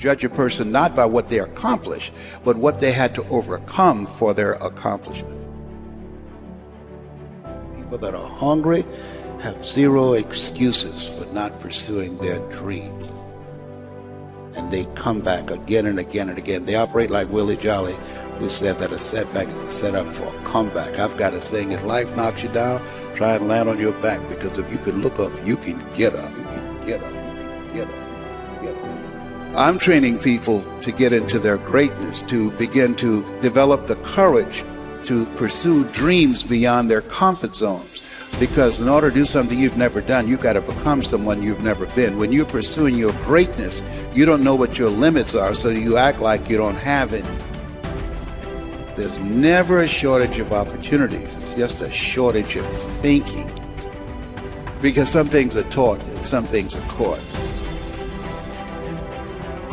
judge a person not by what they accomplished, but what they had to overcome for their accomplishment. People that are hungry have zero excuses for not pursuing their dreams. And they come back again and again and again. They operate like Willie Jolly, who said that a setback is a setup for a comeback. I've got a saying, if life knocks you down, try and land on your back, because if you can look up, you can get up. You can get up, get up, get up. I'm training people to get into their greatness, to begin to develop the courage to pursue dreams beyond their comfort zones. Because in order to do something you've never done, you've got to become someone you've never been. When you're pursuing your greatness, you don't know what your limits are, so you act like you don't have any. There's never a shortage of opportunities. It's just a shortage of thinking. Because some things are taught and some things are caught.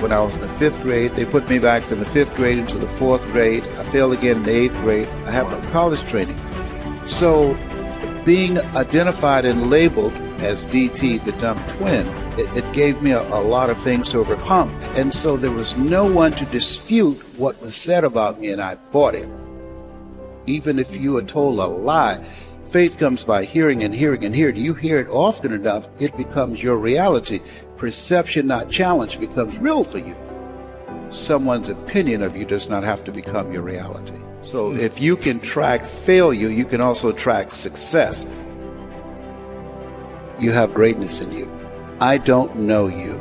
When I was in the 5th grade, they put me back from the 5th grade into the 4th grade. I failed again in the 8th grade. I have no college training. So being identified and labeled as DT, the dumb twin, it gave me a lot of things to overcome. And so there was no one to dispute what was said about me, and I bought it. Even if you are told a lie, faith comes by hearing and hearing and hearing. You hear it often enough, it becomes your reality. Perception, not challenge, becomes real for you. Someone's opinion of you does not have to become your reality. So if you can track failure, you can also track success. You have greatness in you. I don't know you,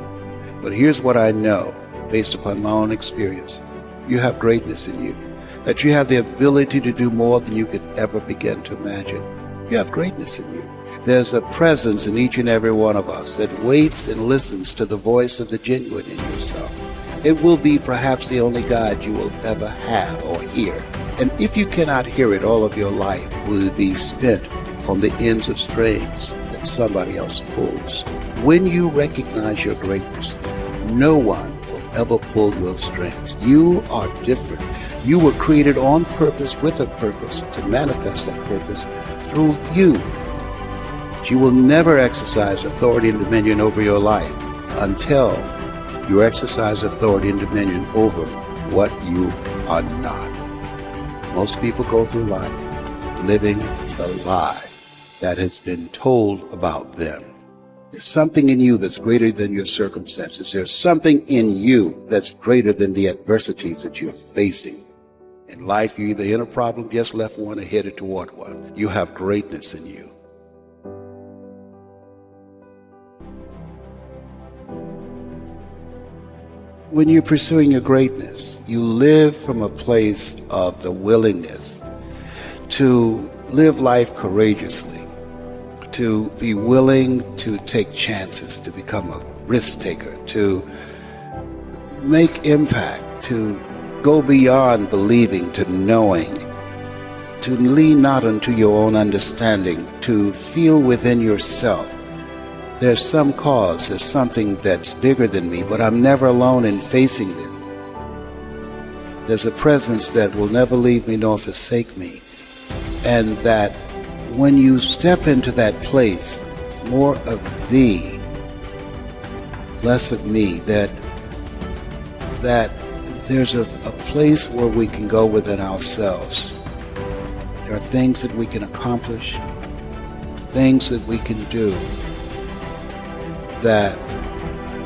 but here's what I know based upon my own experience. You have greatness in you, that you have the ability to do more than you could ever begin to imagine. You have greatness in you. There's a presence in each and every one of us that waits and listens to the voice of the genuine in yourself. It will be perhaps the only God you will ever have or hear. And if you cannot hear it, all of your life will be spent on the ends of strings that somebody else pulls. When you recognize your greatness, no one will ever pull your strings. You are different. You were created on purpose with a purpose to manifest that purpose through you. But you will never exercise authority and dominion over your life until you exercise authority and dominion over what you are not. Most people go through life living the lie that has been told about them. There's something in you that's greater than your circumstances. There's something in you that's greater than the adversities that you're facing. In life, you're either in a problem, just left one, or headed toward one. You have greatness in you. When you're pursuing your greatness, you live from a place of the willingness to live life courageously, to be willing to take chances, to become a risk taker, to make impact, to go beyond believing to knowing, to lean not unto your own understanding, to feel within yourself, there's some cause, there's something that's bigger than me, but I'm never alone in facing this. There's a presence that will never leave me nor forsake me. And that when you step into that place, more of thee, less of me, that there's a place where we can go within ourselves. There are things that we can accomplish, things that we can do that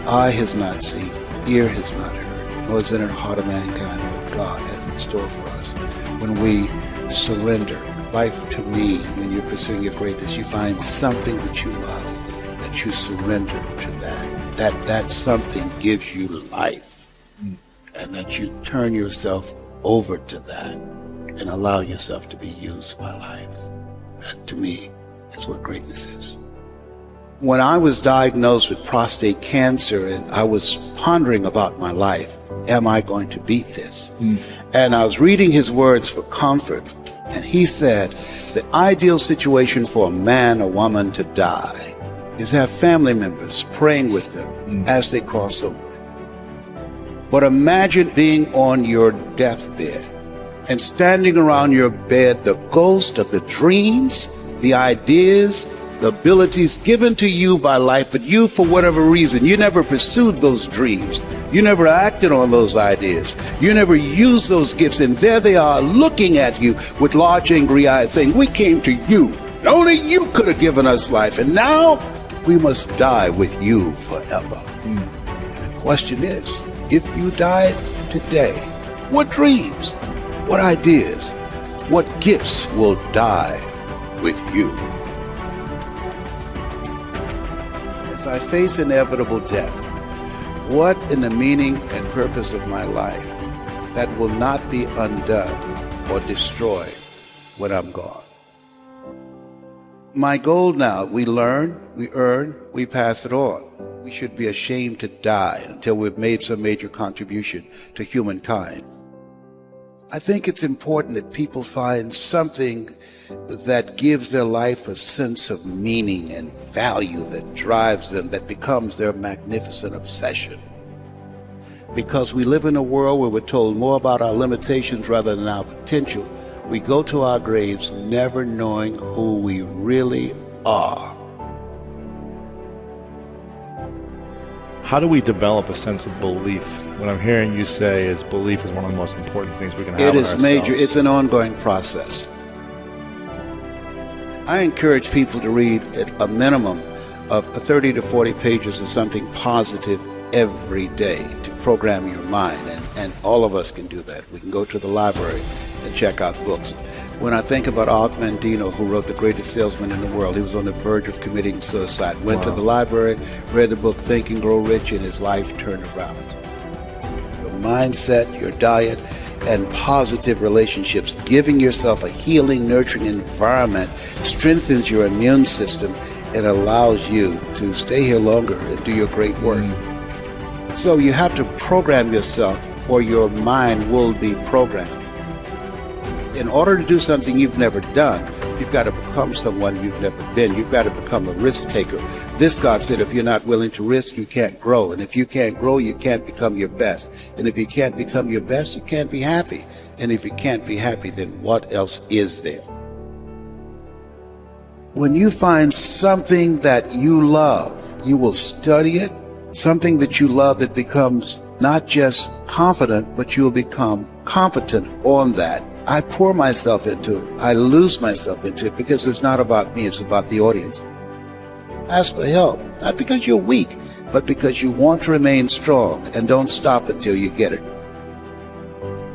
eye has not seen, ear has not heard, nor is it in the heart of mankind what God has in store for us. When we surrender life to me, when you're pursuing your greatness, you find something that you love, that you surrender to that something gives you life, and that you turn yourself over to that and allow yourself to be used by life. That, to me, is what greatness is. When I was diagnosed with prostate cancer and I was pondering about my life, am I going to beat this? And I was reading his words for comfort, and he said, the ideal situation for a man or woman to die is have family members praying with them as they cross over. But imagine being on your deathbed and standing around your bed, the ghost of the dreams, the ideas, the abilities given to you by life, but you, for whatever reason, you never pursued those dreams. You never acted on those ideas. You never used those gifts, and there they are looking at you with large angry eyes saying, we came to you, and only you could have given us life, and now we must die with you forever. And the question is, if you died today, what dreams, what ideas, what gifts will die with you? As I face inevitable death, what in the meaning and purpose of my life that will not be undone or destroyed when I'm gone? My goal now, we learn, we earn, we pass it on. We should be ashamed to die until we've made some major contribution to humankind. I think it's important that people find something that gives their life a sense of meaning and value that drives them, that becomes their magnificent obsession. Because we live in a world where we're told more about our limitations rather than our potential, we go to our graves never knowing who we really are. How do we develop a sense of belief? What I'm hearing you say is belief is one of the most important things we can have in ourselves. It is major. It's an ongoing process. I encourage people to read at a minimum of 30 to 40 pages of something positive every day to program your mind, and all of us can do that. We can go to the library and check out books. When I think about Og Mandino, who wrote The Greatest Salesman in the World, he was on the verge of committing suicide. Went to the library, read the book Think and Grow Rich, and his life turned around. Your mindset, your diet, and positive relationships, giving yourself a healing, nurturing environment strengthens your immune system and allows you to stay here longer and do your great work. So you have to program yourself, or your mind will be programmed. In order to do something you've never done, you've got to become someone you've never been. You've got to become a risk taker. This God said, if you're not willing to risk, you can't grow. And if you can't grow, you can't become your best. And if you can't become your best, you can't be happy. And if you can't be happy, then what else is there? When you find something that you love, you will study it. Something that you love that becomes not just confident, but you'll become competent on that. I pour myself into it. I lose myself into it because it's not about me, it's about the audience. Ask for help, not because you're weak, but because you want to remain strong, and don't stop until you get it.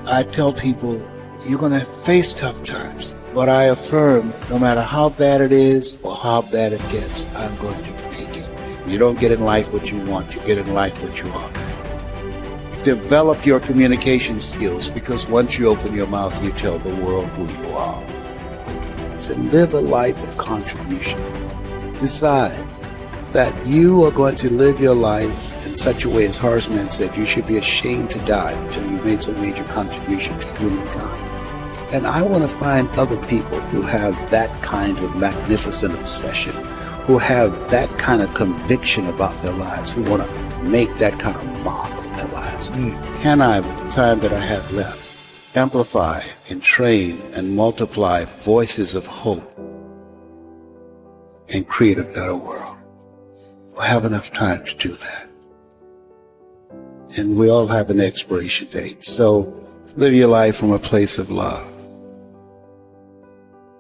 I tell people, you're going to face tough times, but I affirm no matter how bad it is or how bad it gets, I'm going to make it. You don't get in life what you want, you get in life what you are. Develop your communication skills, because once you open your mouth, you tell the world who you are. So live a life of contribution. Decide that you are going to live your life in such a way, as Horace said, you should be ashamed to die until you made some major contribution to humankind. And I want to find other people who have that kind of magnificent obsession, who have that kind of conviction about their lives, who want to make that kind of mark of their lives. Can I, with the time that I have left, amplify and train and multiply voices of hope and create a better world? We'll have enough time to do that. And we all have an expiration date. So live your life from a place of love.